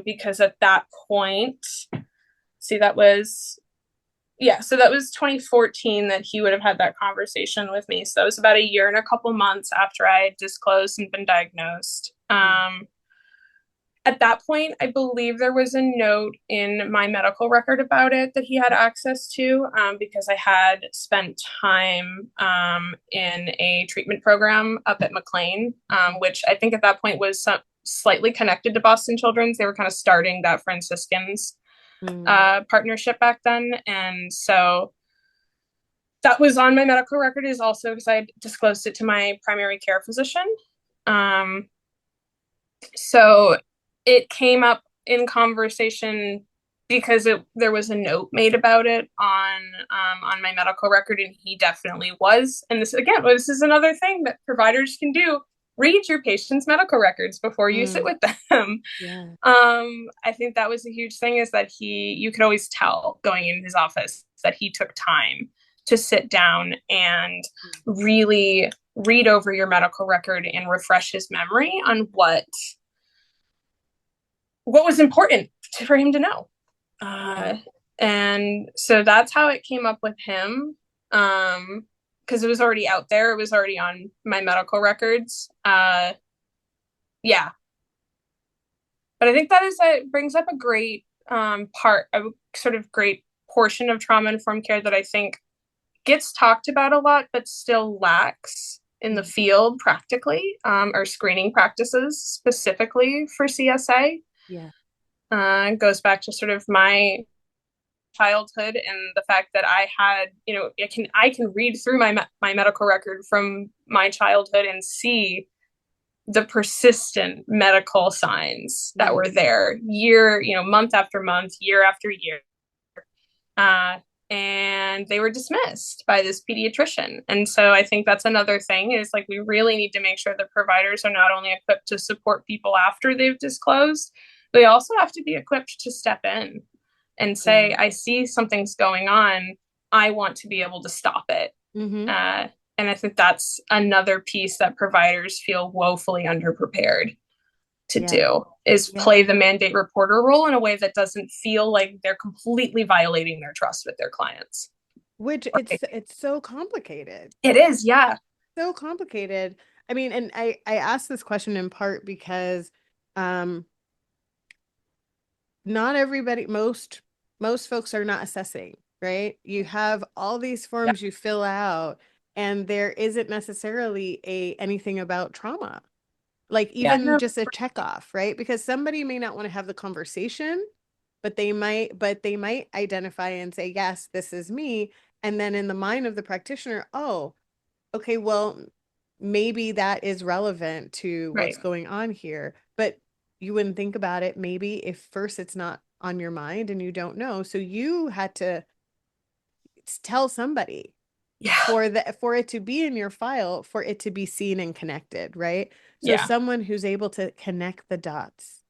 because at that point, see, that was, yeah, so that was 2014 that he would have had that conversation with me. So that was about a year and a couple months after I had disclosed and been diagnosed. Mm. At that point, I believe there was a note in my medical record about it that he had access to because I had spent time in a treatment program up at McLean, which I think at that point was slightly connected to Boston Children's. They were kind of starting that Franciscans Mm. partnership back then. And so that was on my medical record, is also because I disclosed it to my primary care physician. Um, so it came up in conversation because there was a note made about it on my medical record, and he definitely was. And this is another thing that providers can do: read your patient's medical records before you sit Mm. with them. Yeah. I think that was a huge thing, is that you could always tell going in his office that he took time to sit down and really read over your medical record and refresh his memory on what was important for him to know. Yeah. Uh, and so that's how it came up with him. Because it was already out there, it was already on my medical records. Yeah, but I think that brings up a great a sort of great portion of trauma informed care that I think gets talked about a lot, but still lacks in the Mm. field practically, or screening practices specifically for CSA. Yeah. Goes back to sort of my childhood and the fact that I had, I can read through my medical record from my childhood and see the persistent medical signs that Mm. were there month after month, year after year. and they were dismissed by this pediatrician. And so I think that's another thing is like we really need to make sure that providers are not only equipped to support people after they've disclosed, they also have to be equipped to step in and Yeah. say, I see something's going on. I want to be able to stop it. Mm-hmm. Uh, and I think that's another piece that providers feel woefully underprepared to Yeah. do is Yeah. play the mandate reporter role in a way that doesn't feel like they're completely violating their trust with their clients. Which Right. it's so complicated. It is, yeah. So complicated. I mean, and I asked this question in part because um not everybody, most folks are not assessing, right? You have all these Yeah. forms you fill out, and there isn't necessarily a anything about trauma, like Yeah. even No. just a check off, right? Because somebody may not want to have the conversation, but they might identify and say, yes, this is me. And then in the mind of the practitioner, oh, okay, well, maybe that is relevant to what's Right. going on here. But you wouldn't think about it maybe if first it's not on your mind and you don't know. So you had to tell somebody Yeah. for it to be in your file, for it to be seen and connected, right? So Yeah. someone who's able to connect the dots,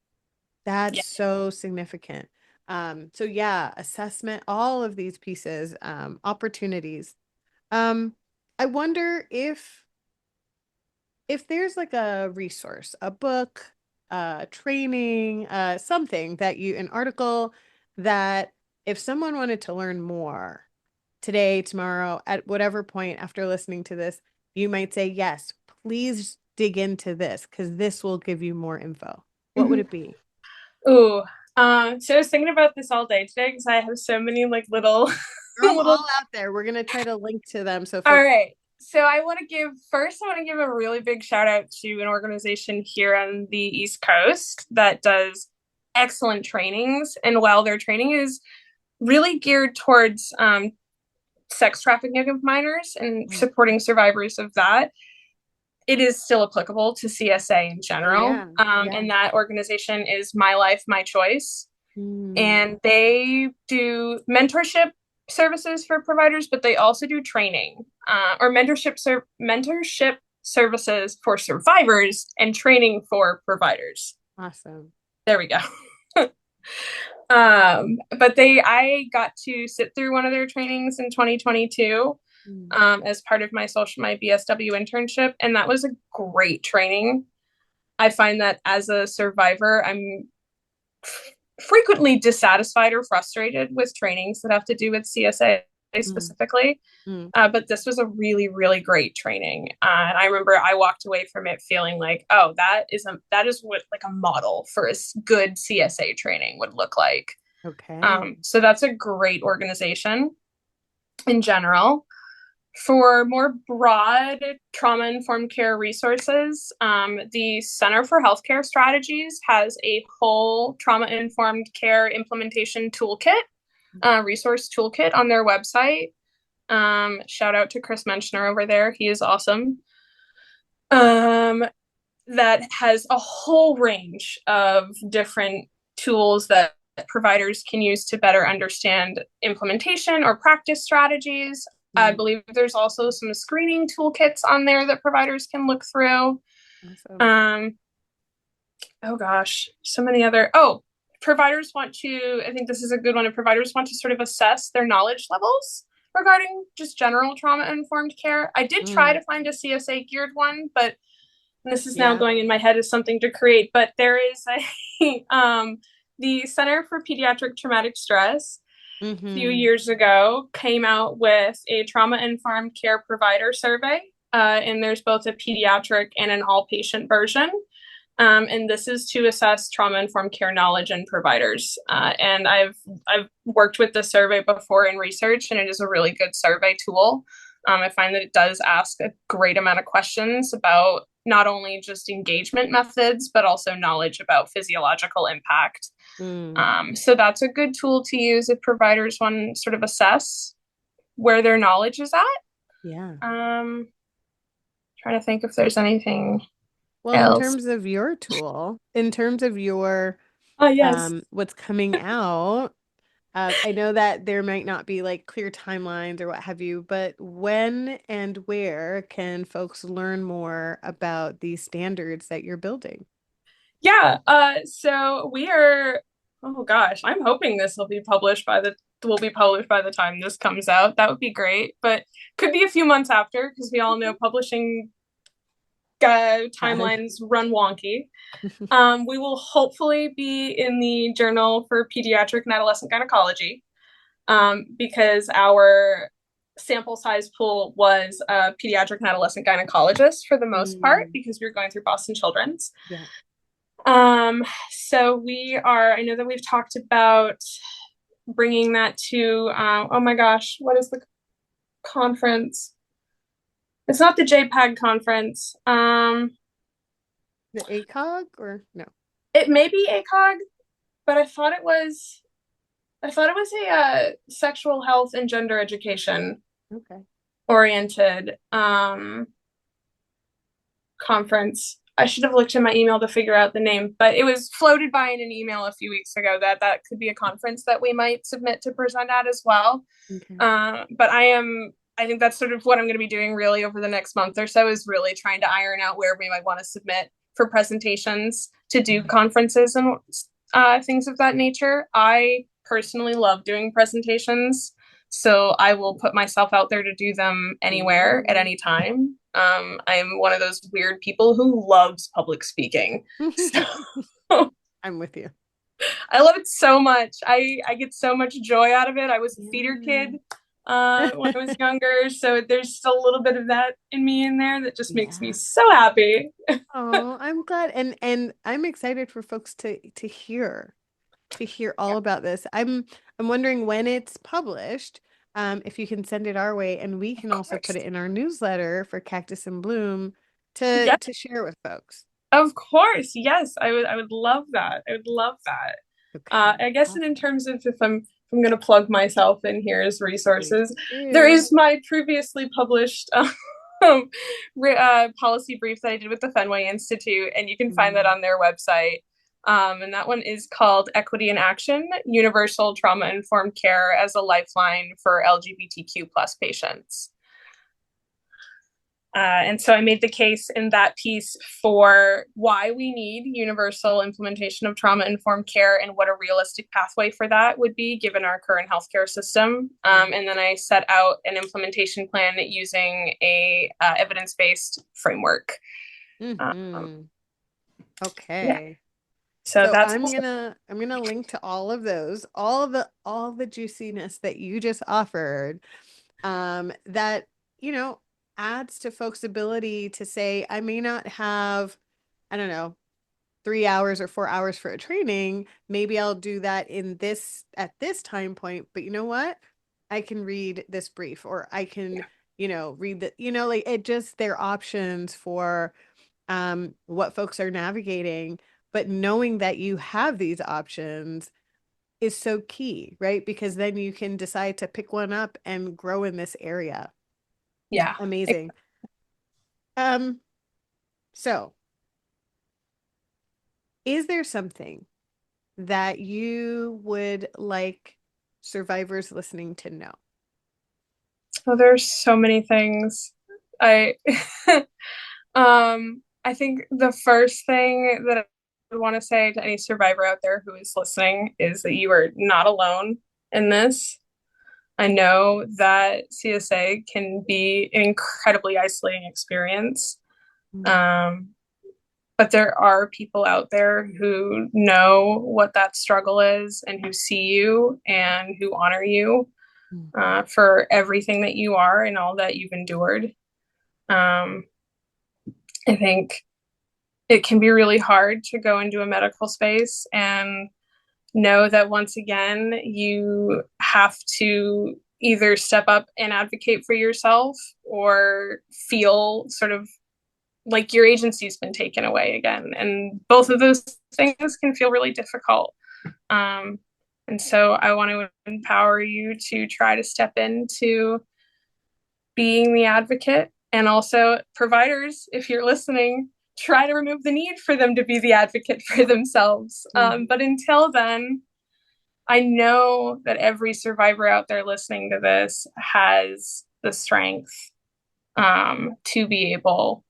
that's Yeah. so significant. So yeah, assessment, all of these pieces, opportunities. Um, I wonder if there's like a resource, a book, training, something that an article that if someone wanted to learn more today, tomorrow, at whatever point after listening to this, you might say, yes, please dig into this because this will give you more info. What would Mm-hmm. it be? Ooh. So I was thinking about this all day today because I have so many like little Throw them little. all out there. We're gonna try to link to them so All folks. right. So I want to give a really big shout out to an organization here on the East Coast that does excellent trainings. And while their training is really geared towards sex trafficking of minors and Mm. supporting survivors of that, it is still applicable to CSA in Oh general. yeah, yeah. And that organization is My Life, My Choice. Mm. And they do mentorship services for providers, but they also do training or mentorship services for survivors and training for providers. Awesome. There we go. But I got to sit through one of their trainings in 2022 Mm. as part of my BSW internship, and that was a great training. I find that as a survivor, I'm frequently dissatisfied or frustrated with trainings that have to do with CSA Mm. specifically. Mm. But this was a really, really great training. And I remember I walked away from it feeling like, oh, that is what like a model for a good CSA training would look like. Okay. So that's a great organization in general. For more broad trauma informed care resources, the Center for Healthcare Strategies has a whole trauma informed care implementation toolkit, resource toolkit on their website. Shout out to Chris Menschner over there. He is awesome. Um, that has a whole range of different tools that providers can use to better understand implementation or practice strategies. I Mm. believe there's also some screening toolkits on there that providers can look through. Awesome. Um, oh gosh, so many other. Oh, providers want to, I think this is a good one. If providers want to sort of assess their knowledge levels regarding just general trauma informed care. I did try Mm. to find a CSA geared one, but this is now Yeah. going in my head as something to create, but there is the Center for Pediatric Traumatic Stress a few Mm-hmm. years ago came out with a trauma informed care provider survey. And there's both a pediatric and an all patient version. And this is to assess trauma informed care knowledge in providers. And I've worked with this survey before in research, and it is a really good survey tool. I find that it does ask a great amount of questions about not only just engagement methods, but also knowledge about physiological impact. Mm. So that's a good tool to use if providers want to sort of assess where their knowledge is at. Yeah. Trying to think if there's anything Well, in else. terms of your tool, in terms of your Oh, yes. what's coming out, I know that there might not be like clear timelines or what have you, but when and where can folks learn more about these standards that you're building? Yeah, so we are, oh gosh, I'm hoping this will be published by the time this comes out. That would be great, but could be a few months after because we all know publishing Time. timelines run wonky. We will hopefully be in the Journal for Pediatric and Adolescent Gynecology, because our sample size pool was a pediatric and adolescent gynecologist for the most part Mm, because we were going through Boston Children's. yeah. So I know that we've talked about bringing that to, oh my gosh, what is the conference? It's not the JPEG conference. The ACOG or no? It may be ACOG, but I thought it was a sexual health and gender education Okay. oriented conference. I should have looked in my email to figure out the name, but it was floated by in an email a few weeks ago that that could be a conference that we might submit to present at as well. Okay. But I think that's sort of what I'm going to be doing really over the next month or so is really trying to iron out where we might want to submit for presentations to do conferences and things of that nature. I personally love doing presentations, so I will put myself out there to do them anywhere at Ooh. any time. I'm one of those weird people who loves public speaking. So I'm with you. I love it so much. I get so much joy out of it. I was a theater Yeah. kid when I was younger, so there's still a little bit of that in me in there that just makes me Yeah. so happy. Oh, I'm glad and I'm excited for folks to hear all about this. I'm wondering when it's published, if you can send it our way and we can Of also put course. it in our newsletter for Cactus and Bloom Yes, to share with folks. of course. Yes, I would love that. I would love that. Okay. I guess in Awesome. terms of if I'm going to plug myself in here as Please resources, there do. is my previously published policy brief that I did with the Fenway Institute, and you can find that Mm, on their website. And that one is called Equity in Action: Universal Trauma Informed Care as a Lifeline for LGBTQ plus patients. And so I made the case in that piece for why we need universal implementation of trauma informed care and what a realistic pathway for that would be given our current healthcare system. mm, And then I set out an implementation plan using a evidence based framework. Um, hmm. yeah, Okay. so So that's I'm gonna link to all of those, all the juiciness that you just offered, that, you know, adds to folks' ability to say, I may not have, I don't know, 3 hours or 4 hours for a training. Maybe I'll do that in this at this time point, but you know what? I can read this brief or I can, read the, like it just their options for what folks are navigating, but knowing that you have these options is so key, right? Because then you can decide to pick one up and grow in this area. yeah. Amazing. Um, so is there something that you would like survivors listening to know? Well, there's so many things. I I think the first thing that I would want to say to any survivor out there who is listening is that you are not alone in this. I know that CSA can be an incredibly isolating experience. Mm, Um, but there are people out there who know what that struggle is and who see you and who honor you mm, for everything that you are and all that you've endured. Um, I think it can be really hard to go into a medical space and know that once again, you have to either step up and advocate for yourself or feel sort of like your agency's been taken away again. And both of those things can feel really difficult. Um, and so I want to empower you to try to step into being the advocate, and also providers, if you're listening, try to remove the need for them to be the advocate for themselves. mm, But until then, I know that every survivor out there listening to this has the strength to be able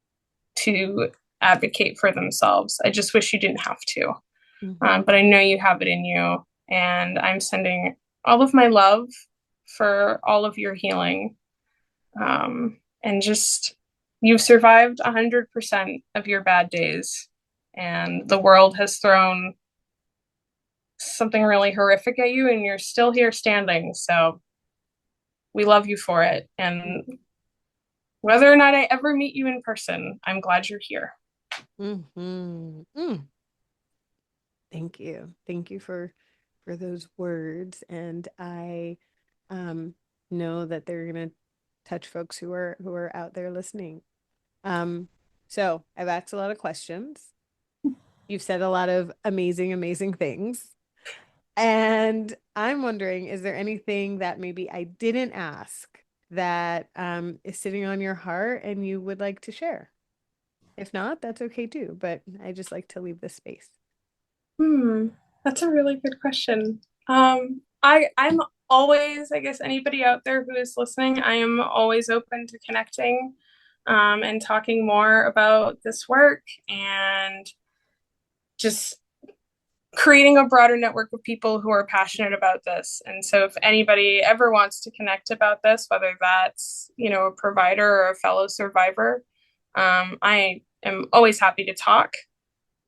to advocate for themselves. I just wish you didn't have to. Mm-hmm. But I know you have it in you. And I'm sending all of my love for all of your healing. And just, you've survived 100% of your bad days. And the world has thrown something really horrific at you, and you're still here standing. So we love you for it. And whether or not I ever meet you in person, I'm glad you're here. Mm-hmm. Mm. Thank you. Thank you for those words. And I um know that they're gonna touch folks who are out there listening. Um, so I've asked a lot of questions. You've said a lot of amazing, amazing things. And I'm wondering, is there anything that maybe I didn't ask that is sitting on your heart and you would like to share? If not, that's okay too. But I just like to leave this space. Hmm, that's a really good question. I'm always, I guess anybody out there who is listening, I am always open to connecting and talking more about this work and just creating a broader network of people who are passionate about this. And so if anybody ever wants to connect about this, whether that's, a provider or a fellow survivor, I am always happy to talk.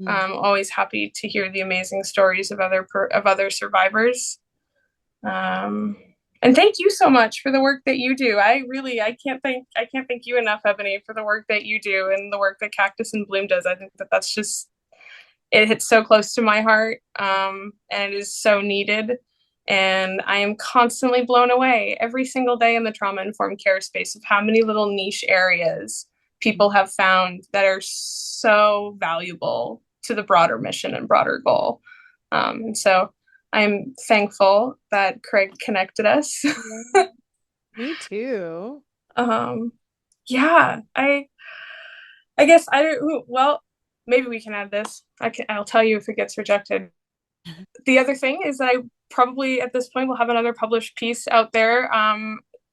Mm. I'm always happy to hear the amazing stories of other survivors. Um, and thank you so much for the work that you do. I can't thank you enough, Ebony, for the work that you do and the work that Cactus and Bloom does. I think that that's just, it hits so close to my heart, and it is so needed. And I am constantly blown away every single day in the trauma informed care space of how many little niche areas people have found that are so valuable to the broader mission and broader goal. And so I'm thankful that Craig connected us. Yeah. Me too. um, yeah, I guess I don't. Well, maybe we can add this. I'll tell you if it gets rejected. The other thing is that I probably at this point will have another published piece out there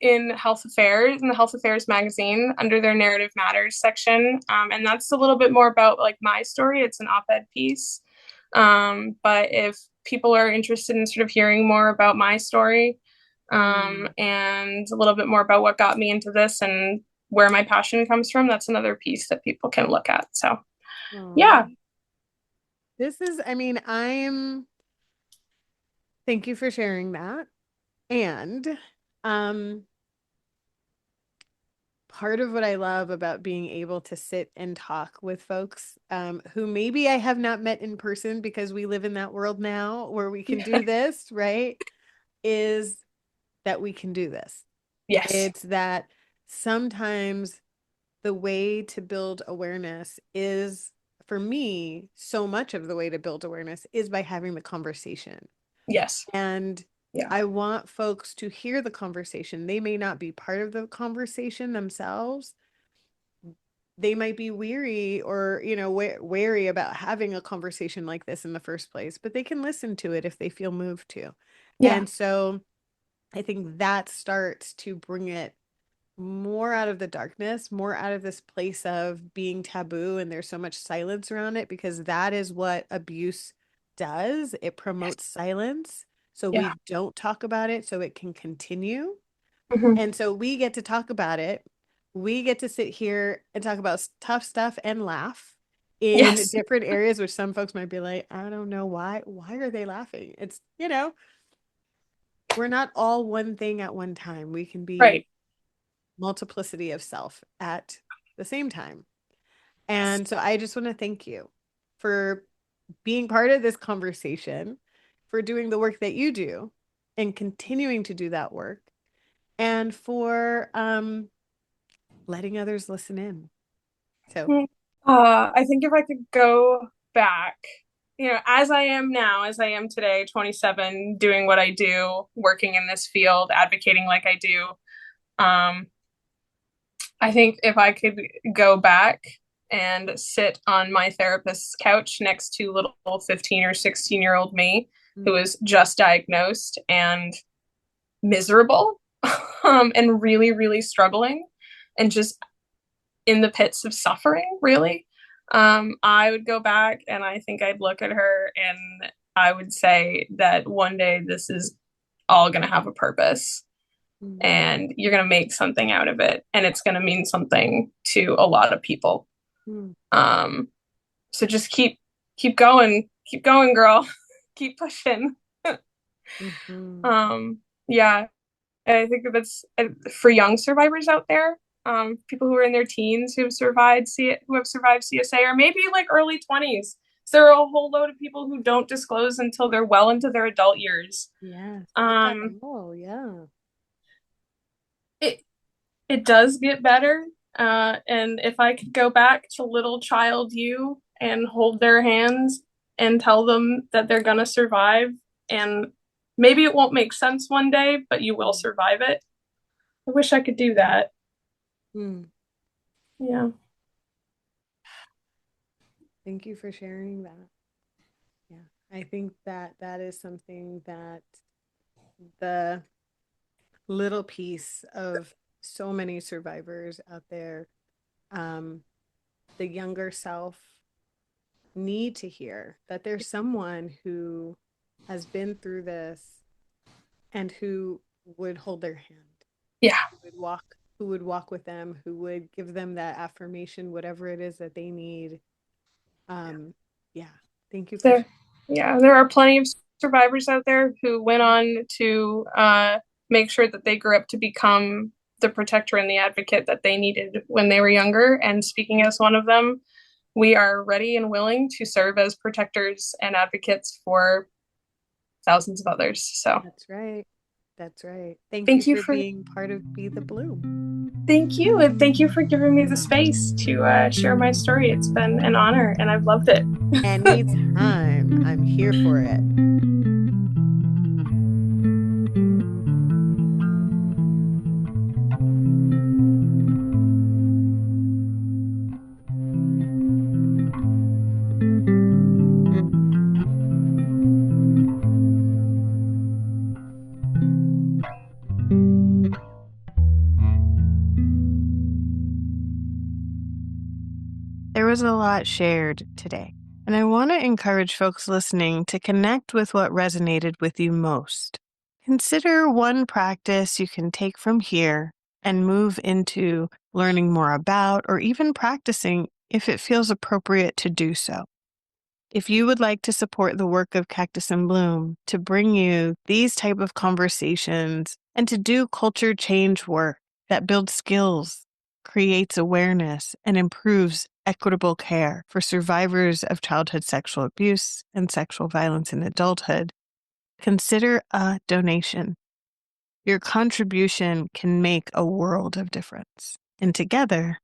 in Health Affairs, in the Health Affairs magazine under their Narrative Matters section. And that's a little bit more about like my story. It's an op-ed piece. But if people are interested in sort of hearing more about my story, Mm. and a little bit more about what got me into this and where my passion comes from, that's another piece that people can look at. So Oh, yeah. this is, I mean, thank you for sharing that. And um, part of what I love about being able to sit and talk with folks who maybe I have not met in person because we live in that world now where we can do this, right? Is that we can do this. Yes. It's that sometimes the way to build awareness is, for me, so much of the way to build awareness is by having the conversation. Yes. And Yeah. I want folks to hear the conversation. They may not be part of the conversation themselves. They might be weary or, wary about having a conversation like this in the first place, but they can listen to it if they feel moved to. Yeah. And so I think that starts to bring it more out of the darkness, more out of this place of being taboo and there's so much silence around it because that is what abuse does. It Yes. promotes silence. So Yeah. we don't talk about it so it can continue. Mm-hmm. And so we get to talk about it. We get to sit here and talk about tough stuff and laugh in Yes. different areas, which some folks might be like, I don't know why. Why are they laughing? It's, we're not all one thing at one time. We can be Right. multiplicity of self at the same time. Yes. And so I just want to thank you for being part of this conversation, for doing the work that you do and continuing to do that work, and for letting others listen in. So, I think if I could go back, as I am now, as I am today, 27, doing what I do, working in this field, advocating like I do, um, I think if I could go back and sit on my therapist's couch next to little 15 or 16-year-old me, who was just diagnosed and miserable, and really, really struggling and just in the pits of suffering, really. I would go back and I think I'd look at her and I would say that one day this is all going to have a purpose Mm. and you're going to make something out of it and it's going to mean something to a lot of people. Mm. Um, so just keep going, girl, keep pushing. Mhm. um, yeah, I think that's for young survivors out there, people who are in their teens who have survived CSA, or maybe like early 20s. So there are a whole load of people who don't disclose until they're well into their adult years. Yes, not at Um, all. Yeah. it it does get better. And if I could go back to little child you and hold their hands and tell them that they're gonna survive, and maybe it won't make sense one day, but you will Mm. survive it. I wish I could do that. Mm. Yeah. Thank you for sharing that. Yeah. I think that that is something that the little piece of so many survivors out there, um, the younger self need to hear that there's someone who has been through this and who would hold their hand, Yeah. who would walk with them, who would give them that affirmation, whatever it is that they need. Yeah. Thank you for There, yeah, there are plenty of survivors out there who went on to make sure that they grew up to become the protector and the advocate that they needed when they were younger. And speaking as one of them, we are ready and willing to serve as protectors and advocates for thousands of others. So That's right. That's right. Thank you thank you for for being part of Be the Bloom. thank you, and thank you for giving me the space to share my story. It's been an honor, and I've loved it. Anytime. I'm here for it. There was a lot shared today, and I want to encourage folks listening to connect with what resonated with you most. Consider one practice you can take from here and move into learning more about or even practicing if it feels appropriate to do so. If you would like to support the work of Cactus and Bloom to bring you these type of conversations and to do culture change work that builds skills, creates awareness, and improves equitable care for survivors of childhood sexual abuse and sexual violence in adulthood, consider a donation. Your contribution can make a world of difference. And together,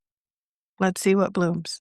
let's see what blooms.